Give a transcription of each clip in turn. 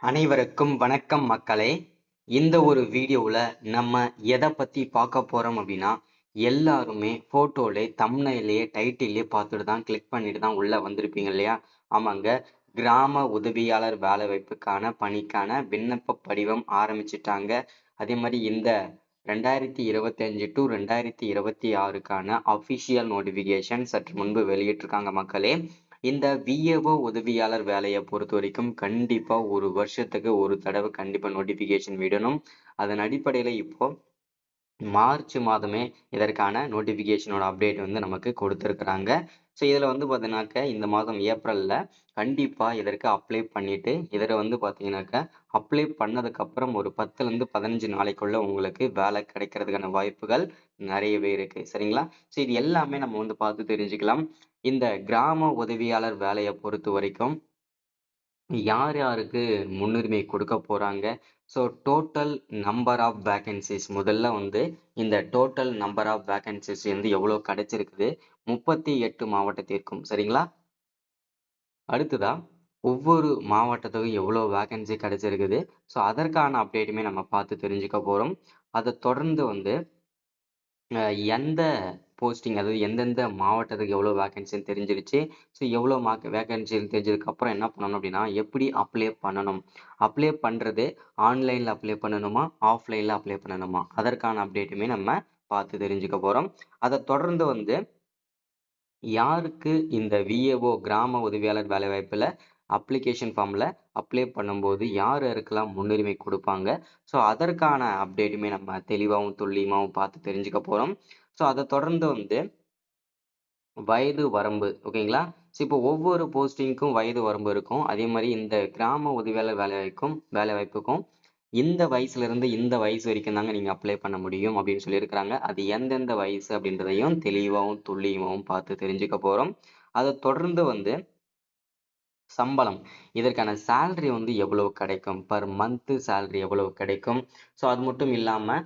அனைவருக்கும் வணக்கம் மக்களே. இந்த ஒரு வீடியோவில் நம்ம எதை பற்றி பார்க்க போகிறோம் அப்படின்னா, எல்லாருமே ஃபோட்டோலே தம்ப்நெயிலே டைட்டிலே பார்த்துட்டு தான் கிளிக் பண்ணிட்டு தான் உள்ளே வந்திருப்பீங்க இல்லையா? ஆமாங்க. கிராம உதவியாளர் வேலைவாய்ப்புக்கான பணிக்கான விண்ணப்ப படிவம் ஆரம்பிச்சிட்டாங்க. அதே மாதிரி இந்த 2025 டு 2026க்கான அஃபிஷியல் நோட்டிஃபிகேஷன் சற்று முன்பு வெளியிட்டிருக்காங்க மக்களே. இந்த விஏஓ உதவியாளர் வேலையை பொறுத்த வரைக்கும் கண்டிப்பா ஒரு வருஷத்துக்கு ஒரு தடவை கண்டிப்பா நோட்டிபிகேஷன் விடணும். அதன் அடிப்படையில இப்போ மார்ச் மாதமே இதற்கான நோட்டிபிகேஷனோட அப்டேட் வந்து நமக்கு கொடுத்துருக்குறாங்க. ஸோ இதில் வந்து பார்த்தீங்கன்னாக்க இந்த மாதம் ஏப்ரலில் கண்டிப்பாக இதற்கு அப்ளை பண்ணிவிட்டு இதில் வந்து பார்த்தீங்கன்னாக்க அப்ளை பண்ணதுக்கப்புறம் ஒரு 10லேருந்து 15 நாளைக்குள்ள உங்களுக்கு வேலை கிடைக்கிறதுக்கான வாய்ப்புகள் நிறையவே இருக்குது. சரிங்களா? ஸோ இது எல்லாமே நம்ம வந்து பார்த்து தெரிஞ்சுக்கலாம். இந்த கிராம உதவியாளர் வேலையை பொறுத்த வரைக்கும் யார் யாருக்கு முன்னுரிமை கொடுக்க போறாங்க? So total number of vacancies முதல்ல வந்து இந்த டோட்டல் நம்பர் ஆஃப் வேகன்சிஸ் வந்து எவ்வளோ கிடைச்சிருக்குது? 38 மாவட்டத்திற்கும். சரிங்களா? அடுத்ததா ஒவ்வொரு மாவட்டத்துக்கும் எவ்வளோ வேகன்சி கிடைச்சிருக்குது? ஸோ அதற்கான அப்டேட்டுமே நம்ம பார்த்து தெரிஞ்சுக்க போறோம். அதை தொடர்ந்து வந்து எந்த போஸ்டிங், அதாவது எந்தெந்த மாவட்டத்துக்கு எவ்வளோ வேகன்சின்னு தெரிஞ்சிருச்சு. ஸோ எவ்வளோ வேகன்சின்னு தெரிஞ்சதுக்கப்புறம் என்ன பண்ணணும் அப்படின்னா, எப்படி அப்ளை பண்ணணும்? அப்ளை பண்ணுறது ஆன்லைனில் அப்ளை பண்ணணுமா, ஆஃப்லைனில் அப்ளை பண்ணணுமா, அதற்கான அப்டேட்டுமே நம்ம பார்த்து தெரிஞ்சுக்க போகிறோம். அதை தொடர்ந்து வந்து யாருக்கு இந்த விஏஓ கிராம உதவியாளர் வேலைவாய்ப்பில் அப்ளிகேஷன் ஃபார்மில் அப்ளை பண்ணும்போது யார் யாருக்கெல்லாம் முன்னுரிமை கொடுப்பாங்க? ஸோ அதற்கான அப்டேட்டுமே நம்ம தெளிவாகவும் துல்லியமாகவும் பார்த்து தெரிஞ்சுக்க போகிறோம். ஸோ அதை தொடர்ந்து வந்து வயது வரம்பு, ஓகேங்களா? ஸோ இப்போ ஒவ்வொரு போஸ்டிங்க்கும் வயது வரம்பு இருக்கும். அதே மாதிரி இந்த கிராம உதவியாளர் வேலைவாய்ப்புக்கும் இந்த வயசுல இருந்து இந்த வயசு வரைக்கும் தாங்க நீங்க அப்ளை பண்ண முடியும் அப்படின்னு சொல்லியிருக்கிறாங்க. அது எந்தெந்த வயசு அப்படின்றதையும் தெளிவாகவும் துல்லியமாகவும் பார்த்து தெரிஞ்சுக்க போறோம். அதை தொடர்ந்து வந்து சம்பளம், இதற்கான சேலரி வந்து எவ்வளவு கிடைக்கும், பர் மந்த் சேலரி எவ்வளவு கிடைக்கும். ஸோ அது மட்டும் இல்லாமல்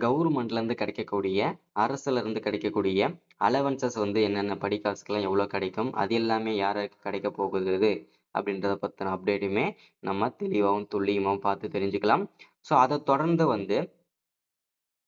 கவர்மெண்ட்லேருந்து கிடைக்கக்கூடிய, அரசுல இருந்து கிடைக்கக்கூடிய அலவன்சஸ் வந்து என்னென்ன படிக்காசுக்கெல்லாம் எவ்வளோ கிடைக்கும், அது எல்லாமே யாருக்கு கிடைக்க போகுது அப்படின்றத பற்றின அப்டேட்டுமே நம்ம தெளிவாகவும் துல்லியமாகவும் பார்த்து தெரிஞ்சுக்கலாம். ஸோ அதை தொடர்ந்து வந்து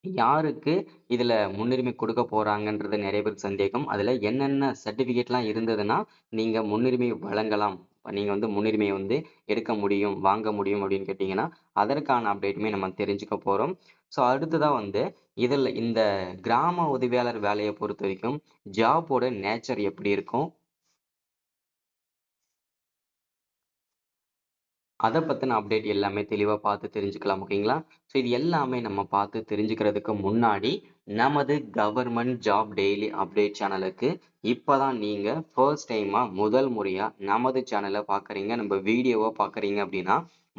யாருக்கு இதுல முன்னுரிமை கொடுக்க போறாங்கன்றது நிறைய பேருக்கு சந்தேகம். அதுல என்னென்ன சர்டிபிகேட்லாம் இருந்ததுன்னா நீங்க முன்னுரிமை வழங்கலாம், நீங்க வந்து முன்னுரிமையை வந்து எடுக்க முடியும், வாங்க முடியும் அப்படின்னு கேட்டீங்கன்னா அதற்கான அப்டேட்டுமே நம்ம தெரிஞ்சுக்க போறோம். ஸோ அடுத்ததான் வந்து இதில் இந்த கிராம உதவியாளர் வேலையை பொறுத்த வரைக்கும் ஜாபோட நேச்சர் எப்படி இருக்கும், அதை பற்றின அப்டேட் எல்லாமே தெளிவாக பார்த்து தெரிஞ்சுக்கலாம். ஓகேங்களா? ஸோ இது எல்லாமே நம்ம பார்த்து தெரிஞ்சுக்கிறதுக்கு முன்னாடி நமது கவர்மெண்ட் ஜாப் டெய்லி அப்டேட் சேனலுக்கு இப்போ தான் நீங்கள் ஃபர்ஸ்ட் டைமாக முதல் முறையாக நமது சேனலை பார்க்குறீங்க, நம்ம வீடியோவை பார்க்குறீங்க அப்படின்னா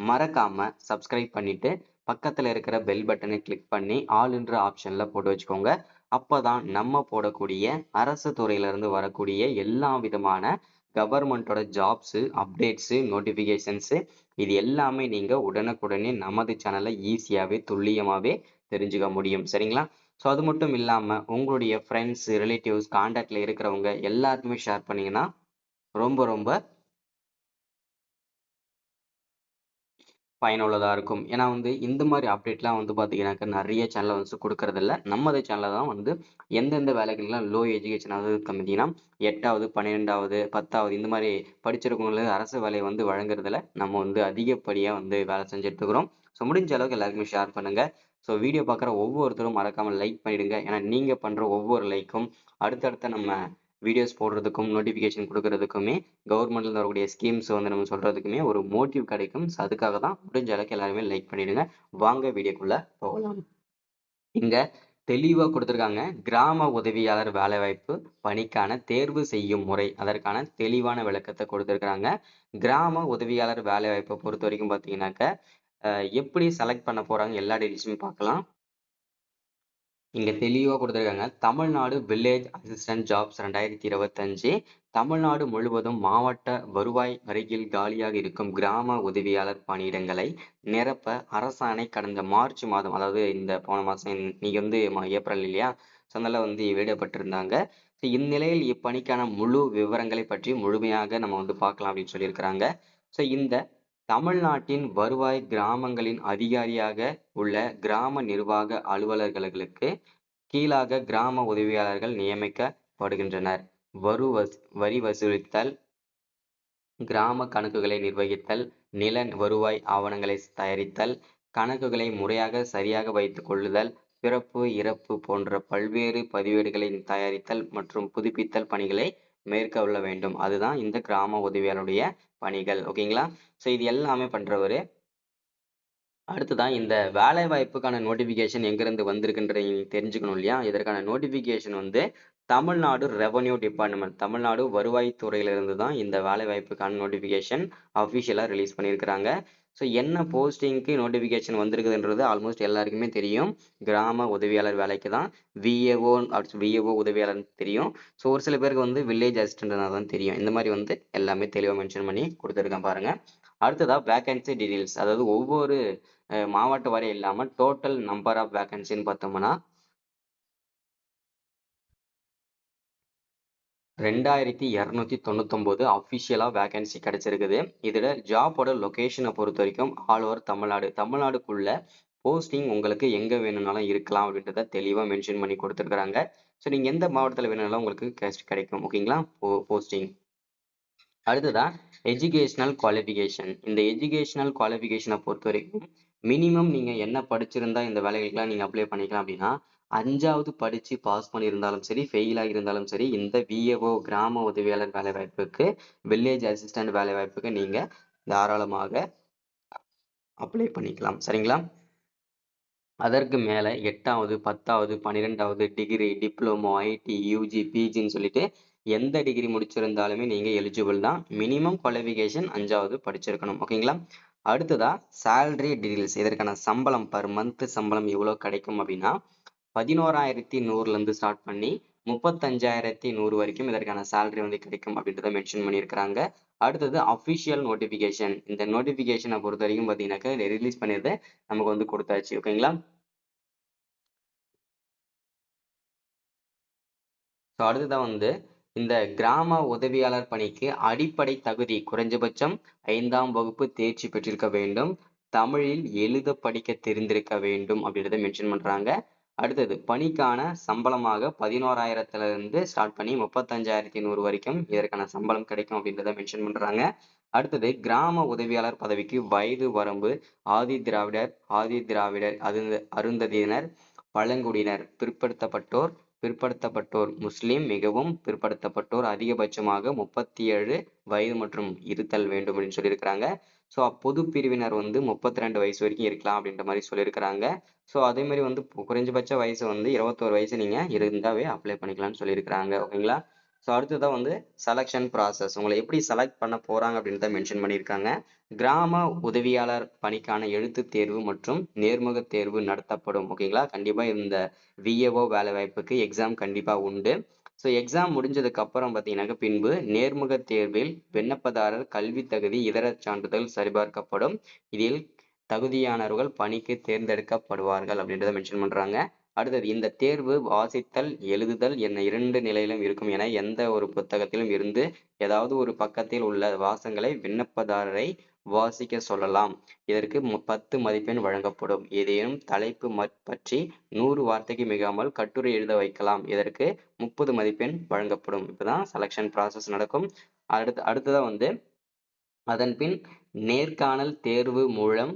மறக்காமல் சப்ஸ்கிரைப் பண்ணிவிட்டு பக்கத்தில் இருக்கிற பெல் பட்டனை கிளிக் பண்ணி ஆல்ன்ற ஆப்ஷனில் போட்டு வச்சுக்கோங்க. அப்போ தான் நம்ம போடக்கூடிய அரசு துறையிலேருந்து வரக்கூடிய எல்லா விதமான கவர்மெண்ட்டோட ஜாப்ஸு, அப்டேட்ஸு, நோட்டிஃபிகேஷன்ஸு இது எல்லாமே நீங்க உடனுக்குடனே நமது சேனல்ல ஈஸியாவே துல்லியமாவே தெரிஞ்சுக்க முடியும். சரிங்களா? ஸோ அது மட்டும் இல்லாம உங்களுடைய ஃப்ரெண்ட்ஸ், ரிலேட்டிவ்ஸ், கான்டாக்ட்ல இருக்கிறவங்க எல்லாருக்குமே ஷேர் பண்ணீங்கன்னா ரொம்ப ரொம்ப பயனுள்ளதா இருக்கும். ஏன்னா வந்து இந்த மாதிரி அப்டேட்லாம் வந்து பார்த்தீங்கன்னாக்கா நிறைய சேனல்ல வந்து கொடுக்கறதில்ல. நமது சேனல்ல தான் வந்து எந்தெந்த வேலைகள்லாம் லோ எஜுகேஷன், அதாவது பார்த்தீங்கன்னா 8வது, 12வது, 10வது இந்த மாதிரி படிச்சிருக்கவங்களுக்கு அரசு வேலையை வந்து வழங்குறதுல நம்ம வந்து அதிகப்படியாக வந்து வேலை செஞ்சுட்டு இருக்கிறோம். ஸோ முடிஞ்ச அளவுக்கு எல்லாருக்குமே ஷேர் பண்ணுங்க. ஸோ வீடியோ பார்க்குற ஒவ்வொருத்தரும் மறக்காம லைக் பண்ணிடுங்க. ஏன்னா நீங்க பண்ற ஒவ்வொரு லைக்கும் அடுத்தடுத்த நம்ம வீடியோஸ் போடுறதுக்கும் நோட்டிஃபிகேஷன் கொடுக்கறதுக்குமே கவர்மெண்ட்ல வரக்கூடிய ஸ்கீம்ஸ் வந்து நம்ம சொல்றதுக்குமே ஒரு மோட்டிவ் கிடைக்கும். ஸோ அதுக்காக தான் முடிஞ்ச அளவுக்கு எல்லாருமே லைக் பண்ணிடுங்க. வாங்க வீடியோக்குள்ள போகலாம். இங்க தெளிவா கொடுத்துருக்காங்க. கிராம உதவியாளர் வேலைவாய்ப்பு பணிக்கான தேர்வு செய்யும் முறை, அதற்கான தெளிவான விளக்கத்தை கொடுத்துருக்காங்க. கிராம உதவியாளர் வேலைவாய்ப்பை பொறுத்த வரைக்கும் பார்த்தீங்கன்னாக்க எப்படி செலக்ட் பண்ண போறாங்க எல்லா டீடைல்ஸுமே பார்க்கலாம். இங்க தெளிவா கொடுத்துருக்காங்க. Tamil Nadu village assistant jobs 2025. Tamil Nadu முழுவதும் மாவட்ட வருவாய் அருகில் காலியாக இருக்கும் கிராம உதவியாளர் பணியிடங்களை நிரப்ப அரசாணை கடந்த மார்ச் மாதம், அதாவது இந்த போன மாசம், நீங்க வந்து ஏப்ரல் இல்லையா? ஸோ அதனால வந்து வெளியிடப்பட்டிருந்தாங்க. ஸோ இந்நிலையில் இப்பணிக்கான முழு விவரங்களை பற்றி முழுமையாக நம்ம வந்து பார்க்கலாம் அப்படின்னு சொல்லியிருக்கிறாங்க. ஸோ இந்த தமிழ்நாட்டின் வருவாய் கிராமங்களின் அதிகாரியாக உள்ள கிராம நிர்வாக அலுவலர்களுக்கு கீழாக கிராம உதவியாளர்கள் நியமிக்கப்படுகின்றனர். வரி வசூலித்தல், கிராம கணக்குகளை நிர்வகித்தல், நில வருவாய் ஆவணங்களை தயாரித்தல், கணக்குகளை முறையாக சரியாக வைத்துக் கொள்ளுதல், பிறப்பு இறப்பு போன்ற பல்வேறு பதிவேடுகளை தயாரித்தல் மற்றும் புதுப்பித்தல் பணிகளை மேற்கொள்ள வேண்டும். அதுதான் இந்த கிராம உதவியாளருடைய பணிகள். ஓகேங்களா? ஸோ இது எல்லாமே பண்றவரு. அடுத்ததான் இந்த வேலை வாய்ப்புக்கான நோட்டிபிகேஷன் எங்கிருந்து வந்திருக்குன்றதை நீங்க தெரிஞ்சுக்கணும் இல்லையா? இதற்கான நோட்டிபிகேஷன் வந்து தமிழ்நாடு ரெவன்யூ டிபார்ட்மெண்ட், தமிழ்நாடு வருவாய்த்துறையிலிருந்து தான் இந்த வேலை வாய்ப்புக்கான நோட்டிபிகேஷன் அஃபிஷியலா ரிலீஸ் பண்ணியிருக்கிறாங்க. ஸோ என்ன போஸ்டிங்க்கு நோட்டிபிகேஷன் வந்திருக்குதுன்றது ஆல்மோஸ்ட் எல்லாருக்குமே தெரியும். கிராம உதவியாளர் வேலைக்கு தான் விஏஓ உதவியாளர் தெரியும். ஸோ ஒரு சில பேருக்கு வந்து வில்லேஜ் அசிஸ்டன்ட்னா தான் தெரியும். இந்த மாதிரி வந்து எல்லாமே தெளிவாக மென்ஷன் பண்ணி கொடுத்துருக்கேன் பாருங்க. அடுத்ததா வேகன்சி டீடைல்ஸ், அதாவது ஒவ்வொரு மாவட்ட வரை இல்லாம டோட்டல் நம்பர் ஆஃப் வேகன்சின்னு பார்த்தோம்னா 2299 அஃபிஷியலா வேகன்சி கிடைச்சிருக்குது. இதுல ஜாபோட லொகேஷனை பொறுத்த வரைக்கும் ஆல் ஓவர் தமிழ்நாடுக்குள்ள போஸ்டிங் உங்களுக்கு எங்க வேணும்னாலும் இருக்கலாம் அப்படின்றத தெளிவா மென்ஷன் பண்ணி கொடுத்துருக்காங்க. ஸோ நீங்க எந்த மாவட்டத்தில் வேணும்னாலும் உங்களுக்கு கிடைக்கும். ஓகேங்களா? போஸ்டிங். அடுத்ததான் எஜுகேஷனல் குவாலிஃபிகேஷன். இந்த எஜுகேஷனல் குவாலிஃபிகேஷனை பொறுத்த வரைக்கும் மினிமம் நீங்க என்ன படிச்சிருந்தா இந்த வேலைகளுக்கெல்லாம் நீங்க அப்ளை பண்ணிக்கலாம் அப்படின்னா 5வது படிச்சு பாஸ் பண்ணியிருந்தாலும் சரி, ஃபெயில் ஆகியிருந்தாலும் சரி, இந்த விஏஓ கிராம உதவியாளர் வேலை வாய்ப்புக்கு, வில்லேஜ் அசிஸ்டன்ட் வேலை வாய்ப்புக்கு நீங்க தாராளமாக அப்ளை பண்ணிக்கலாம். சரிங்களா? அதற்கு மேல 8வது 10வது 12வது டிகிரி, டிப்ளமோ, ஐடி, யூஜி, பிஜின்னு சொல்லிட்டு எந்த டிகிரி முடிச்சிருந்தாலுமே நீங்க எலிஜிபிள் தான். மினிமம் குவாலிஃபிகேஷன் 5வது படிச்சிருக்கணும். ஓகேங்களா? அடுத்ததா சேலரி டீடைல்ஸ். இதற்கான சம்பளம் பர் மந்த் சம்பளம் எவ்வளவு கிடைக்கும் அப்படின்னா 11,100ல இருந்து ஸ்டார்ட் பண்ணி 35,100 வரைக்கும் இதற்கான சேலரி வந்து கிடைக்கும் அப்படின்றத மென்ஷன் பண்ணியிருக்கிறாங்க. அடுத்தது அஃபிஷியல் நோட்டிபிகேஷன். இந்த நோட்டிபிகேஷனை பொறுத்த வரைக்கும் பார்த்தீங்கன்னாக்கா ரிலீஸ் பண்ணியது நமக்கு வந்து கொடுத்தாச்சு. ஓகேங்களா? ஸோ அடுத்ததான் வந்து இந்த கிராம உதவியாளர் பணிக்கு அடிப்படை தகுதி குறைஞ்சபட்சம் 5ஆம் வகுப்பு தேர்ச்சி பெற்றிருக்க வேண்டும். தமிழில் எழுத படிக்க தெரிந்திருக்க வேண்டும் அப்படின்றத மென்ஷன் பண்றாங்க. அடுத்தது பணிக்கான சம்பளமாக 11,000ல இருந்து ஸ்டார்ட் பண்ணி 35,100 வரைக்கும் இதற்கான சம்பளம் கிடைக்கும் அப்படின்றத மென்ஷன் பண்றாங்க. அடுத்தது கிராம உதவியாளர் பதவிக்கு வயது வரம்பு ஆதி திராவிடர், அருந்ததியினர், பழங்குடியினர், பிற்படுத்தப்பட்டோர், முஸ்லிம், மிகவும் பிற்படுத்தப்பட்டோர் அதிகபட்சமாக 37 வயது மற்றும் இருத்தல் வேண்டும் அப்படின்னு சொல்லியிருக்கிறாங்க. ஸோ பொது பிரிவினர் வந்து 32 வயசு வரைக்கும் இருக்கலாம் அப்படின்ற மாதிரி சொல்லியிருக்கிறாங்க. ஸோ அதே மாதிரி வந்து குறைஞ்சபட்ச வயசு வந்து 21 வயசு நீங்க இருந்தாவே அப்ளை பண்ணிக்கலாம்னு சொல்லியிருக்கிறாங்க. ஓகேங்களா? ஸோ அடுத்ததான் வந்து செலெக்ஷன் ப்ராசஸ். உங்களை எப்படி செலக்ட் பண்ண போறாங்க அப்படின்றத மென்ஷன் பண்ணியிருக்காங்க. கிராம உதவியாளர் பணிக்கான எழுத்து தேர்வு மற்றும் நேர்முக தேர்வு நடத்தப்படும். ஓகேங்களா? கண்டிப்பா இந்த விஏஓ வேலை வாய்ப்புக்கு எக்ஸாம் கண்டிப்பா உண்டு. ஸோ எக்ஸாம் முடிஞ்சதுக்கு அப்புறம் பார்த்தீங்கன்னாக்க பின்பு நேர்முக தேர்வில் விண்ணப்பதாரர் கல்வி தகுதி, இதர சான்றிதழ் சரிபார்க்கப்படும். இதில் தகுதியானவர்கள் பணிக்கு தேர்ந்தெடுக்கப்படுவார்கள் அப்படின்றத மென்ஷன் பண்றாங்க. அடுத்தது இந்த தேர்வு வாசித்தல், எழுதுதல் என 2 நிலையிலும் இருக்கும் என எந்த ஒரு புத்தகத்திலும் இருந்து ஏதாவது ஒரு பக்கத்தில் உள்ள வாசகங்களை விண்ணப்பதாரரை வாசிக்க சொல்லலாம். இதற்கு 10 மதிப்பெண் வழங்கப்படும். ஏதேனும் தலைப்பு பற்றி 100 வார்த்தைக்கு மிகாமல் கட்டுரை எழுத வைக்கலாம். இதற்கு 30 மதிப்பெண் வழங்கப்படும். இப்பதான் செலக்ஷன் ப்ராசஸ் நடக்கும். அடுத்ததான் வந்து அதன் பின் நேர்காணல் தேர்வு மூலம்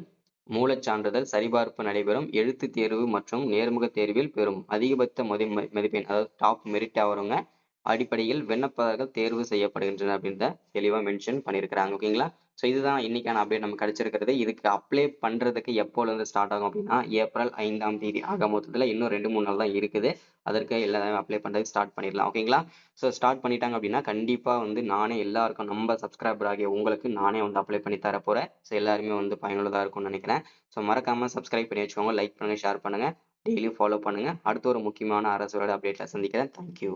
மூலச்சான்றிதழ் சரிபார்ப்பு நடைபெறும். எழுத்து தேர்வு மற்றும் நேர்முக தேர்வில் பெறும் அதிகபட்ச மதிப்பெண், அதாவது டாப் மெரிட் ஆகிறவங்க அடிப்படையில் விண்ணப்பதாரர்கள் தேர்வு செய்யப்படுகின்றனர் அப்படின்ற தெளிவா மென்ஷன் பண்ணியிருக்கிறாங்க. ஓகேங்களா? ஸோ இதுதான் இன்னைக்கான அப்டேட் நமக்கு கிடைச்சிருக்கிறது. இதுக்கு அப்ளை பண்றதுக்கு எப்போல இருந்து ஸ்டார்ட் ஆகும் அப்படின்னா ஏப்ரல் 5ஆம் தேதி. ஆக மொத்தத்தில் இன்னும் 2-3 நாள் தான் இருக்குது. அதற்கு எல்லாரும் அப்ளை பண்றதுக்கு ஸ்டார்ட் பண்ணிடலாம். ஓகேங்களா? ஸோ ஸ்டார்ட் பண்ணிட்டாங்க அப்படின்னா கண்டிப்பா வந்து நானே எல்லாருக்கும் நம்ம சப்ஸ்கிரைபர் ஆகிய உங்களுக்கு நானே வந்து அப்ளை பண்ணி தர போறேன். ஸோ எல்லாருமே வந்து பயனுள்ளதா இருக்கும்னு நினைக்கிறேன். ஸோ மறக்காம சப்ஸ்கிரைப் பண்ணி வச்சுக்கோங்க, லைக் பண்ணுங்க, ஷேர் பண்ணுங்க, டெய்லியும் ஃபாலோ பண்ணுங்க. அடுத்த ஒரு முக்கியமான அரசு அப்டேட்ல சந்திக்கிறேன். தேங்க்யூ.